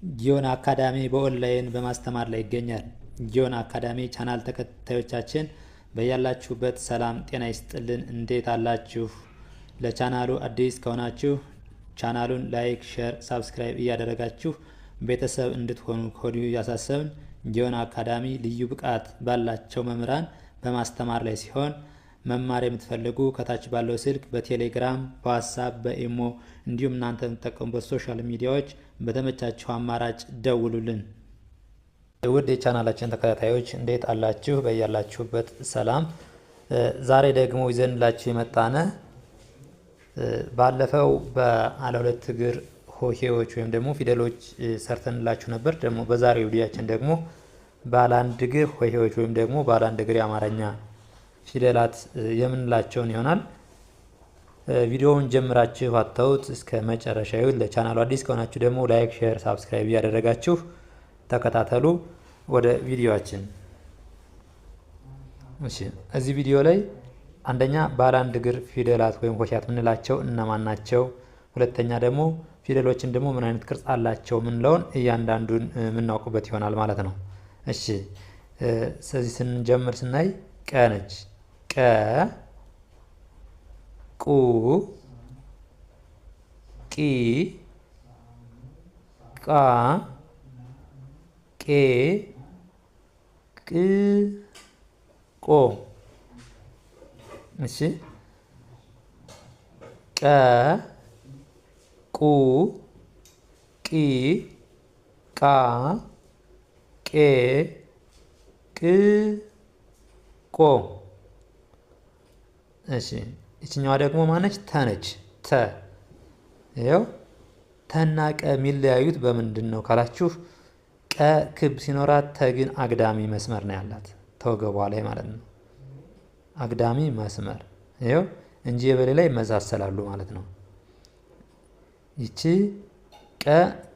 ጊዮን አካዳሚ በኦንላይን በማስተማር ላይ ይገኛል። ጊዮን አካዳሚ ቻናል ተከታዮቻችን በያላችሁበት ሰላም ጤና ይስጥልን። እንዴት አላችሁ? ለቻናሉ አዲስ ከሆናችሁ ቻናሉን ላይክ፣ ሼር፣ ሳብስክራይብ እያደረጋችሁ ቤተሰብ እንድትሆኑ ከወዲሁ እያሳሰብን ጊዮን አካዳሚ ልዩ ብቃት ባላቸው መምህራን በማስተማር ላይ ሲሆን መማር የምትፈልጉ ከታች ባለው ስልክ በቴሌግራም፣ በዋትስአፕ፣ በኢሞ እንዲሁም እናንተ የምትጠቀሙበት ሶሻል ሚዲያዎች በተመቻችሁ አማራጭ ደውሉልን። ውድ የቻናላችን ተከታታዮች እንዴት አላችሁ? በያላችሁበት ሰላም። ዛሬ ደግሞ ይዘንላችሁ የመጣነ ባለፈው ባለ ሁለት እግር ሆሄዎች ወይም ደግሞ ፊደሎች ሰርተንላችሁ ነበር። ደግሞ በዛሬው ቪዲዮአችን ደግሞ ባለ አንድ እግር ሆሄዎች ወይም ደግሞ ባለ አንድ እግር የአማርኛ ፊደላት የምንላቸውን ይሆናል። ቪዲዮውን ጀምራችሁ አታውት እስከ መጨረሻ ይሁን። ለቻናሉ አዲስ ከሆናችሁ ደግሞ ላይክ፣ ሼር፣ ሳብስክራይብ እያደረጋችሁ ተከታተሉ። ወደ ቪዲዮአችን። እሺ፣ እዚህ ቪዲዮ ላይ አንደኛ ባለ አንድ እግር ፊደላት ወይም ሆሄያት የምንላቸው እነማን ናቸው? ሁለተኛ ደግሞ ፊደሎችን ደግሞ ምን አይነት ቅርጽ አላቸው ምንለውን እያንዳንዱን የምናውቁበት ይሆናል ማለት ነው። እሺ፣ ስለዚህ ስንጀምር ስናይ ቀ ነች። ቀ፣ ቁ፣ ቂ፣ ቃ፣ ቄ፣ ቅ፣ ቆ። እሺ፣ ቀ፣ ቁ፣ ቂ፣ ቃ፣ ቄ፣ ቅ፣ ቆ። እሺ፣ ይችኛዋ ደግሞ ማነች? ተ ነች። ተ። ይኸው ተና ቀ የሚለያዩት በምንድን ነው ካላችሁ፣ ቀ ክብ ሲኖራት ተ ግን አግዳሚ መስመር ነው ያላት ተወገቧ ላይ ማለት ነው። አግዳሚ መስመር ይኸው እንጂ በሌላ ይመሳሰላሉ ማለት ነው። ይቺ ቀ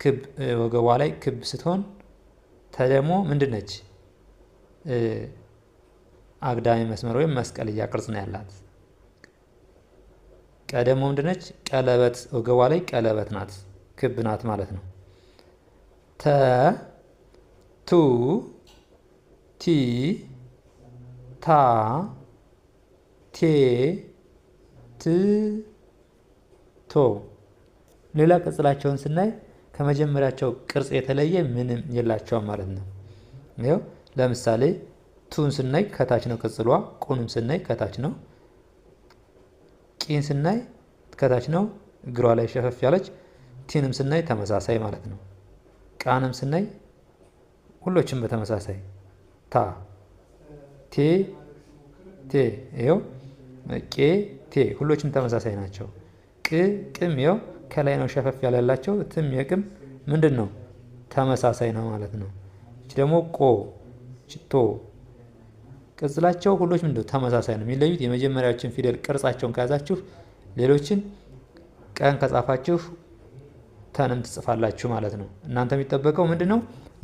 ክብ ወገቧ ላይ ክብ ስትሆን ተ ደግሞ ምንድን ነች? አግዳሚ መስመር ወይም መስቀልያ ቅርጽ ነው ያላት። ቀ ደግሞ ምንድን ነች? ቀለበት ወገቧ ላይ ቀለበት ናት፣ ክብ ናት ማለት ነው። ተ፣ ቱ፣ ቲ፣ ታ፣ ቴ፣ ት፣ ቶ። ሌላ ቅጽላቸውን ስናይ ከመጀመሪያቸው ቅርጽ የተለየ ምንም የላቸውም ማለት ነው። ይኸው ለምሳሌ ቱን ስናይ ከታች ነው ቅጽሏ። ቁንም ስናይ ከታች ነው። ቂን ስናይ ከታች ነው እግሯ ላይ ሸፈፍ ያለች። ቲንም ስናይ ተመሳሳይ ማለት ነው። ቃንም ስናይ ሁሎችም በተመሳሳይ ታ፣ ቴ፣ ቴ። ይኸው ቄ፣ ቴ ሁሎችም ተመሳሳይ ናቸው። ቅ፣ ቅም ይኸው ከላይ ነው ሸፈፍ ያላላቸው። ትም፣ የቅም ምንድን ነው ተመሳሳይ ነው ማለት ነው። እቺ ደግሞ ቆ፣ ቶ። ቅጽላቸው ሁሎች ምንድነው ተመሳሳይ ነው። የሚለዩት የመጀመሪያዎችን ፊደል ቅርጻቸውን ከያዛችሁ ሌሎችን ቀን ከጻፋችሁ ተንም ትጽፋላችሁ ማለት ነው። እናንተ የሚጠበቀው ምንድነው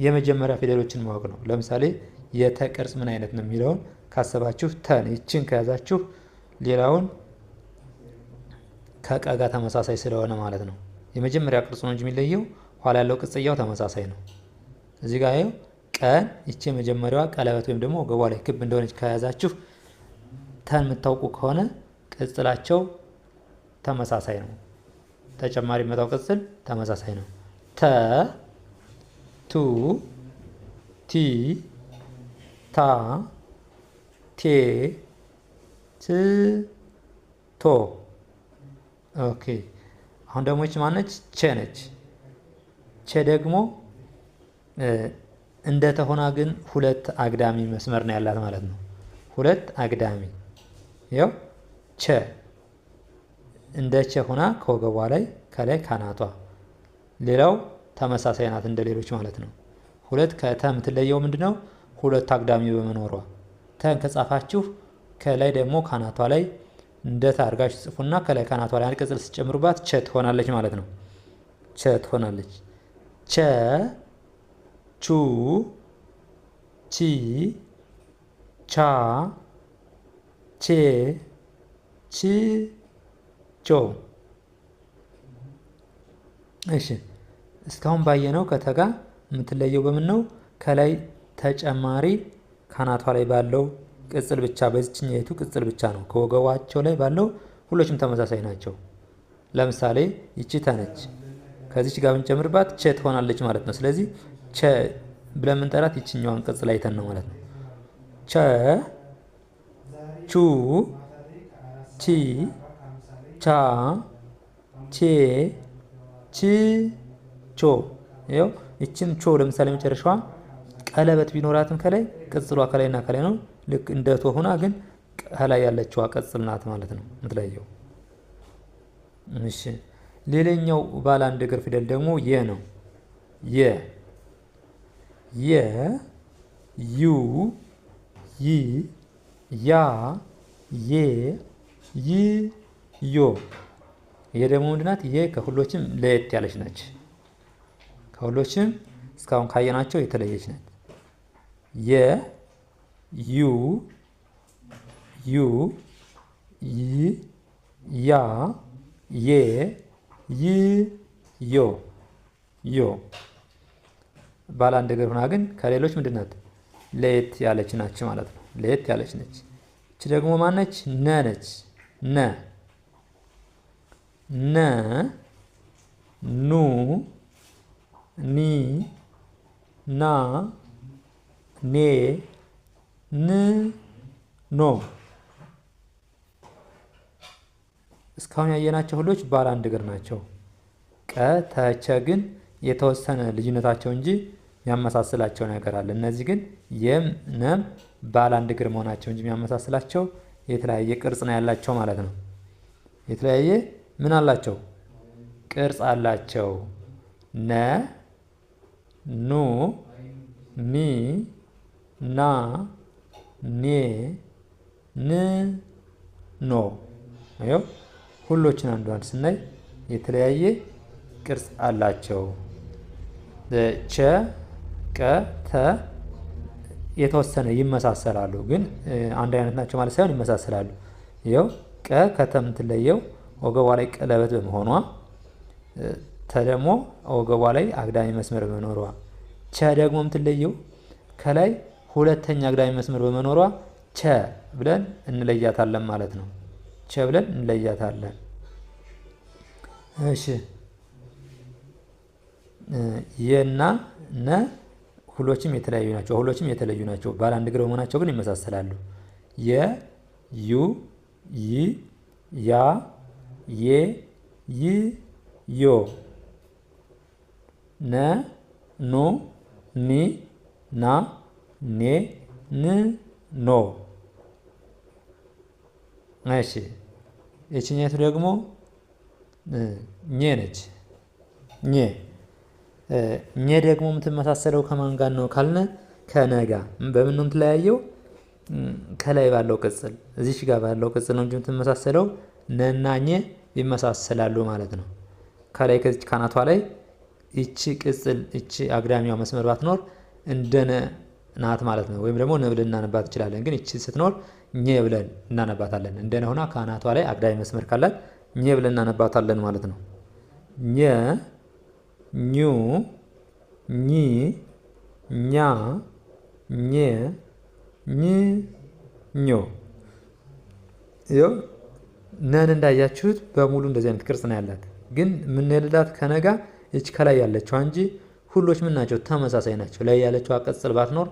የመጀመሪያ ፊደሎችን ማወቅ ነው። ለምሳሌ የተ ቅርጽ ምን አይነት ነው የሚለውን ካሰባችሁ ተን ይችን ከያዛችሁ ሌላውን ከቀ ጋር ተመሳሳይ ስለሆነ ማለት ነው። የመጀመሪያ ቅርጽ ነው እንጂ የሚለየው ኋላ ያለው ቅጽያው ተመሳሳይ ነው። እዚህ ጋር ይኸው ቀን ይቺ የመጀመሪያዋ ቀለበት ወይም ደግሞ ወገቧ ላይ ክብ እንደሆነች ከያዛችሁ ተን የምታውቁ ከሆነ ቅጽላቸው ተመሳሳይ ነው። ተጨማሪ መጣው ቅጽል ተመሳሳይ ነው። ተ፣ ቱ፣ ቲ፣ ታ፣ ቴ፣ ት፣ ቶ። ኦኬ። አሁን ደግሞ ይቺ ማነች? ቸ ነች። ቸ ደግሞ እንደ ተሆና ግን ሁለት አግዳሚ መስመር ነው ያላት ማለት ነው። ሁለት አግዳሚ ያው ቸ እንደ ቸ ሆና ከወገቧ ላይ ከላይ ካናቷ ሌላው ተመሳሳይ ናት እንደ ሌሎች ማለት ነው። ሁለት ከተ የምትለየው ምንድነው? ሁለት አግዳሚ በመኖሯ። ተን ከጻፋችሁ ከላይ ደግሞ ካናቷ ላይ እንደ ታርጋችሁ ጽፉና ከላይ ካናቷ ላይ አንድ ቅጽል ስትጨምሩባት ቸ ትሆናለች ማለት ነው። ቸ ትሆናለች። ቸ፣ ቹ፣ ቺ፣ ቻ፣ ቼ፣ ቺ፣ ቾ። እሺ እስካሁን ባየነው ከተጋ የምትለየው በምን ነው? ከላይ ተጨማሪ ካናቷ ላይ ባለው ቅጽል ብቻ በዚህኛይቱ ቅጽል ብቻ ነው። ከወገባቸው ላይ ባለው ሁሎችም ተመሳሳይ ናቸው። ለምሳሌ ይቺ ተነች ከዚች ጋር ብንጨምርባት ቸ ትሆናለች ማለት ነው። ስለዚህ ቸ ብለን የምንጠራት ይችኛዋን ቅጽል አይተን ነው ማለት ነው። ቸ፣ ቹ፣ ቺ፣ ቻ፣ ቼ፣ ች፣ ቾ። ይኸው ይችም ቾ ለምሳሌ መጨረሻዋ ቀለበት ቢኖራትም ከላይ ቅጽሏ ከላይና ከላይ ነው። ልክ እንደ ቶ ሆና ግን ከላይ ያለችዋ ቅጽል ናት ማለት ነው የምትለየው። እሺ ሌላኛው ባለ አንድ እግር ፊደል ደግሞ የ ነው። የ፣ የ፣ ዩ፣ ይ፣ ያ፣ ዬ፣ ይ፣ ዮ። ይሄ ደግሞ ምንድናት? ይሄ ከሁሎችም ለየት ያለች ነች። ከሁሎችም እስካሁን ካየናቸው የተለየች ነች። የ፣ ዩ፣ ዩ፣ ይ፣ ያ፣ ዬ፣ ይ፣ ዮ። ዮ ባለ አንድ እግር ሆና ግን ከሌሎች ምንድናት? ለየት ያለች ናች ማለት ነው። ለየት ያለች ነች። እቺ ደግሞ ማነች? ነ ነች። ነ፣ ነ፣ ኑ፣ ኒ፣ ና፣ ኔ፣ ን፣ ኖ። እስካሁን ያየናቸው ሁሎች ባለ አንድ እግር ናቸው። ቀ፣ ተ፣ ቸ ግን የተወሰነ ልዩነታቸው እንጂ የሚያመሳስላቸው ነገር አለ። እነዚህ ግን የም፣ ነም ባለ አንድ እግር መሆናቸው እንጂ የሚያመሳስላቸው የተለያየ ቅርጽ ነው ያላቸው ማለት ነው። የተለያየ ምን አላቸው? ቅርጽ አላቸው። ነ፣ ኑ፣ ኒ፣ ና፣ ኔ፣ ን፣ ኖ። ይኸው ሁሎችን አንዷን ስናይ የተለያየ ቅርጽ አላቸው። ቸ፣ ቀ፣ ተ የተወሰነ ይመሳሰላሉ፣ ግን አንድ አይነት ናቸው ማለት ሳይሆን ይመሳሰላሉ። ይኸው ቀ ከተ የምትለየው ወገቧ ላይ ቀለበት በመሆኗ፣ ተ ደግሞ ወገቧ ላይ አግዳሚ መስመር በመኖሯ፣ ቸ ደግሞ የምትለየው ከላይ ሁለተኛ አግዳሚ መስመር በመኖሯ ቸ ብለን እንለያታለን ማለት ነው። ቸ ብለን እንለያታለን። እሺ የና ነ ሁሎችም የተለያዩ ናቸው። ሁሎችም የተለዩ ናቸው። ባለ አንድ እግር በመሆናቸው ግን ይመሳሰላሉ። የ፣ ዩ፣ ይ፣ ያ፣ ዬ፣ ይ፣ ዮ። ነ፣ ኑ፣ ኒ፣ ና፣ ኔ፣ ን፣ ኖ። እሺ የችኛቱ ደግሞ ኘ ነች። ኘ ኘ ደግሞ የምትመሳሰለው ከማን ጋር ነው ካልነ ከነጋ። በምን ነው የምትለያየው? ከላይ ባለው ቅጽል እዚች ጋር ባለው ቅጽል ነው እንጂ የምትመሳሰለው ነና ኘ ይመሳሰላሉ ማለት ነው። ከላይ ከዚች ካናቷ ላይ እቺ ቅጽል እቺ አግዳሚዋ መስመር ባትኖር እንደነ ናት ማለት ነው። ወይም ደግሞ ነ ብለን እናነባት እንችላለን። ግን እቺ ስትኖር ኘ ብለን እናነባታለን። እንደነ ሆና ካናቷ ላይ አግዳሚ መስመር ካላት ኘ ብለን እናነባታለን ማለት ነው። ኘ፣ ኙ፣ ኚ፣ ኛ፣ ኘ፣ ኝ፣ ኞ። ይኸው ነን እንዳያችሁት በሙሉ እንደዚህ አይነት ቅርጽ ነው ያላት። ግን የምንልላት ከነጋ እች ከላይ ያለችዋ እንጂ ሁሎች ምን ናቸው? ተመሳሳይ ናቸው። ላይ ያለችዋ ቅጽል ባትኖር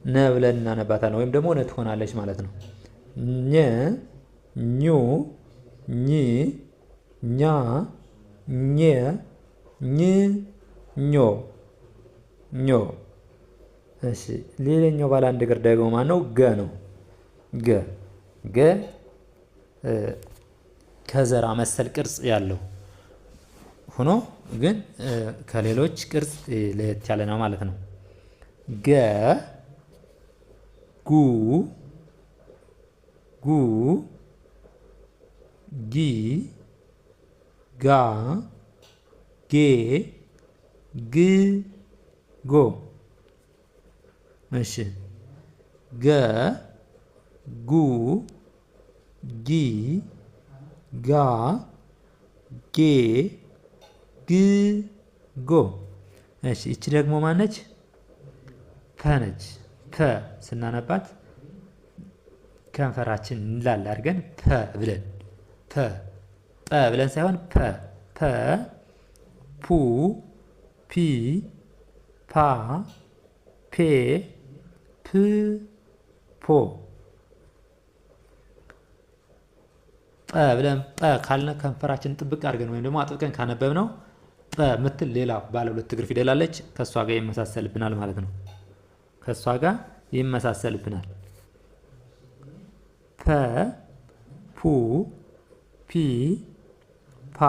ነ ብለን እናነባታለን ወይም ደግሞ ነ ትሆናለች ማለት ነው። ኘ፣ ኙ፣ ኚ፣ ኛ፣ ኘ፣ ኝ፣ ኞ። ኞ። እሺ ሌላኛው ባለ አንድ እግር ደግሞ ማን ነው? ገ ነው። ገ ገ ከዘራ መሰል ቅርጽ ያለው ሆኖ ግን ከሌሎች ቅርጽ ለየት ያለ ነው ማለት ነው። ገ፣ ጉ፣ ጉ፣ ጊ፣ ጋ፣ ጌ፣ ግ፣ ጎ። እሺ ገ፣ ጉ፣ ጊ፣ ጋ፣ ጌ፣ ግ፣ ጎ። እሺ እቺ ደግሞ ማነች? ፐ ነች። ፐ ስናነባት ከንፈራችን እንላል አድርገን ፐ ብለን ፐ ጠ ብለን ሳይሆን ፐ ፐ ፑ ፒ ፓ ፔ ፕ ፖ ጠ ብለን ጠ ካልነ ከንፈራችን ጥብቅ አድርገን ወይም ደግሞ አጥብቀን ካነበብነው ጠ ምትል ሌላ ባለ ሁለት እግር ፊደል አለች። ከሷ ጋር ይመሳሰልብናል ማለት ነው። ከሷ ጋር ይመሳሰልብናል። ፐ ፑ ፒ ፓ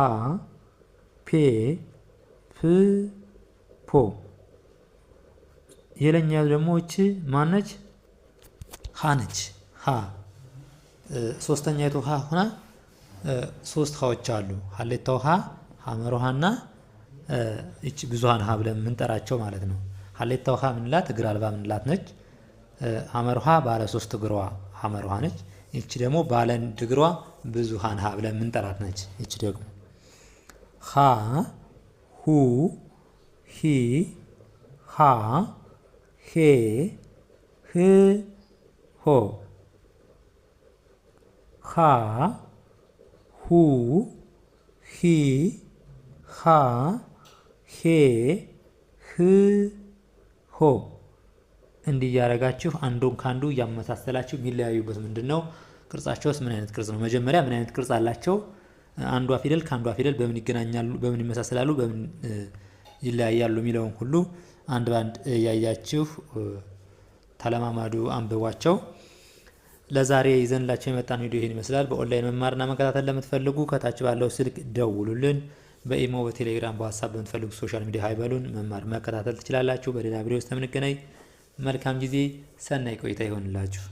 ፔ ፕ ፖ። የለኛው ደግሞ እቺ ማነች? ሀ ነች። ሀ ሶስተኛይቱ ሀ ሆና ሶስት ሀዎች አሉ። ሀሌታው ሀ፣ ሐመር ውሃና እቺ ብዙሃን ሀ ብለን የምንጠራቸው ማለት ነው። ሀሌታው ሀ ምንላት እግር አልባ ምንላት ነች። ሐመር ውሃ ባለ ሶስት እግሯ ሐመር ውሃ ነች። እቺ ደግሞ ባለ አንድ እግሯ ብዙሃን ሀ ብለን የምንጠራት ነች። እቺ ደግሞ ሀ ሁ ሂ ሃ ሄ ህ ሆ ሃ ሁ ሂ ሃ ሄ ህ ሆ። እንዲህ እያደረጋችሁ አንዱን ከአንዱ እያመሳሰላችሁ የሚለያዩበት ምንድን ነው? ቅርጻቸውስ ምን አይነት ቅርጽ ነው? መጀመሪያ ምን አይነት ቅርጽ አላቸው? አንዷ ፊደል ከአንዷ ፊደል በምን ይገናኛሉ? በምን ይመሳሰላሉ? በምን ይለያያሉ? የሚለውን ሁሉ አንድ ባንድ እያያችሁ ተለማማዱ፣ አንብቧቸው። ለዛሬ ይዘንላችሁ የመጣን ቪዲዮ ይህን ይመስላል። በኦንላይን መማርና መከታተል ለምትፈልጉ ከታች ባለው ስልክ ደውሉልን። በኢሞ፣ በቴሌግራም፣ በዋትስአፕ በምትፈልጉ ሶሻል ሚዲያ ሀይበሉን መማር መከታተል ትችላላችሁ። በሌላ ቪዲዮ ውስጥ የምንገናኝ። መልካም ጊዜ፣ ሰናይ ቆይታ ይሆንላችሁ።